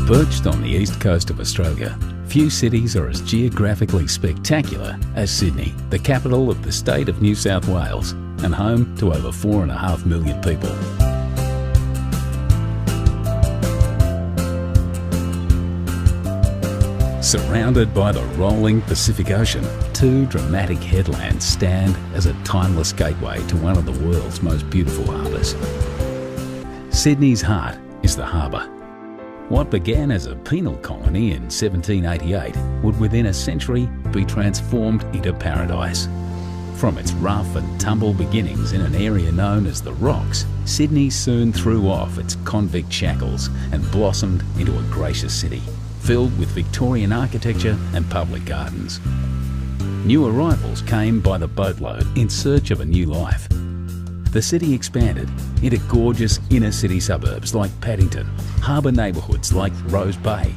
Perched on the east coast of Australia, few cities are as geographically spectacular as Sydney, the capital of the state of New South Wales and home to over 4.5 million people. Surrounded by the rolling Pacific Ocean, two dramatic headlands stand as a timeless gateway to one of the world's most beautiful harbours. Sydney's heart is the harbour. What began as a penal colony in 1788 would within a century be transformed into paradise. From its rough and tumble beginnings in an area known as the Rocks, Sydney soon threw off its convict shackles and blossomed into a gracious city, filled with Victorian architecture and public gardens. New arrivals came by the boatload in search of a new life. The city expanded into gorgeous inner city suburbs like Paddington, harbour neighbourhoods like Rose Bay.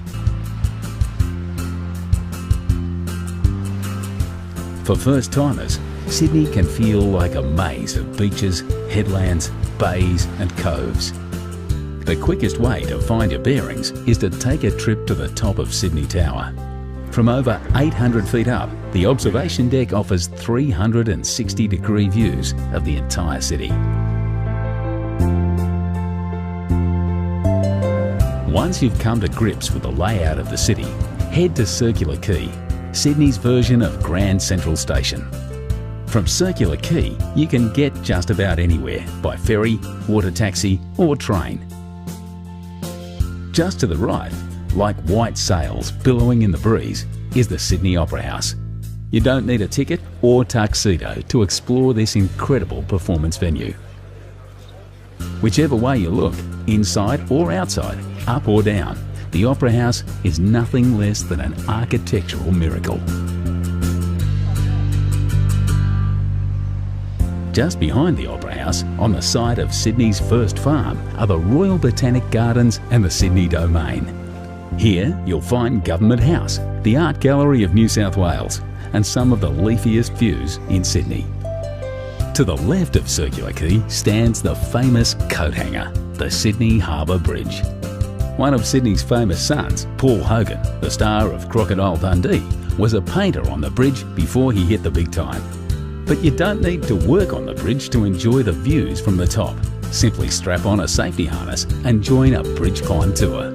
For first-timers, Sydney can feel like a maze of beaches, headlands, bays and coves. The quickest way to find your bearings is to take a trip to the top of Sydney Tower. From over 800 feet up, the observation deck offers 360-degree views of the entire city. Once you've come to grips with the layout of the city, head to Circular Quay, Sydney's version of Grand Central Station. From Circular Quay, you can get just about anywhere by ferry, water taxi or train. Just to the right, like white sails billowing in the breeze, is the Sydney Opera House. You don't need a ticket or tuxedo to explore this incredible performance venue. Whichever way you look, inside or outside, up or down, the Opera House is nothing less than an architectural miracle. Just behind the Opera House, on the site of Sydney's first farm, are the Royal Botanic Gardens and the Sydney Domain. Here you'll find Government House, the Art Gallery of New South Wales, and some of the leafiest views in Sydney. To the left of Circular Quay stands the famous coat hanger, the Sydney Harbour Bridge. One of Sydney's famous sons, Paul Hogan, the star of Crocodile Dundee, was a painter on the bridge before he hit the big time. But you don't need to work on the bridge to enjoy the views from the top. Simply strap on a safety harness and join a bridge climb tour.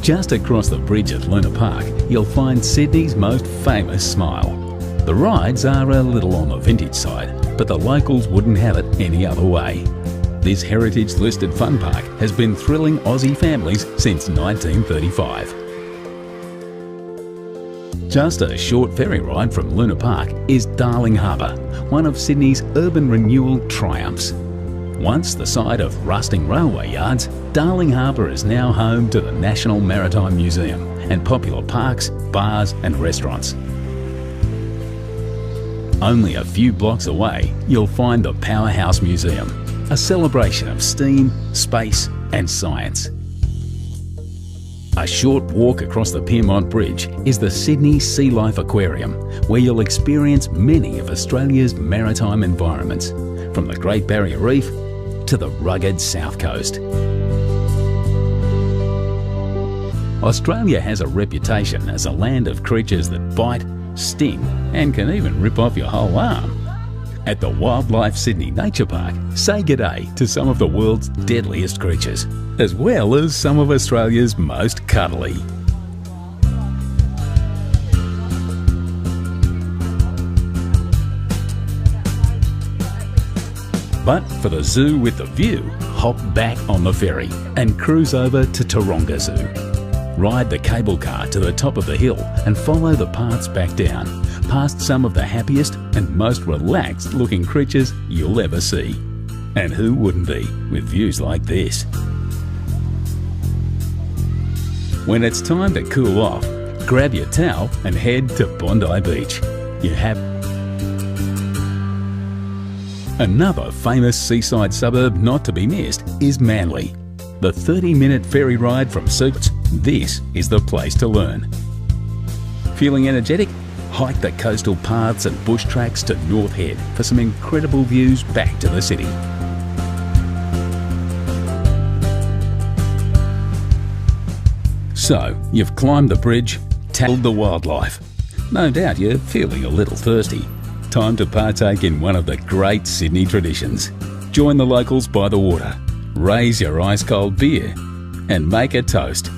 Just across the bridge at Luna Park, you'll find Sydney's most famous smile. The rides are a little on the vintage side, but the locals wouldn't have it any other way. This heritage-listed fun park has been thrilling Aussie families since 1935. Just a short ferry ride from Luna Park is Darling Harbour, one of Sydney's urban renewal triumphs. Once the site of rusting railway yards, Darling Harbour is now home to the National Maritime Museum and popular parks, bars and restaurants. Only a few blocks away, you'll find the Powerhouse Museum, a celebration of steam, space and science. A short walk across the Piermont Bridge is the Sydney Sea Life Aquarium, where you'll experience many of Australia's maritime environments, from the Great Barrier Reef to the rugged South Coast. Australia has a reputation as a land of creatures that bite, sting and can even rip off your whole arm. At the Wildlife Sydney Nature Park, say g'day to some of the world's deadliest creatures, as well as some of Australia's most cuddly. But for the zoo with the view, hop back on the ferry and cruise over to Taronga Zoo. Ride the cable car to the top of the hill and follow the paths back down, past some of the happiest and most relaxed looking creatures you'll ever see. And who wouldn't be with views like this? When it's time to cool off, grab your towel and head to Bondi Beach. You have another famous seaside suburb not to be missed is Manly. The 30-minute ferry ride from Suits, this is the place to learn. Feeling energetic? Hike the coastal paths and bush tracks to North Head for some incredible views back to the city. So, you've climbed the bridge, tackled the wildlife. No doubt you're feeling a little thirsty. Time to partake in one of the great Sydney traditions. Join the locals by the water, raise your ice-cold beer, and make a toast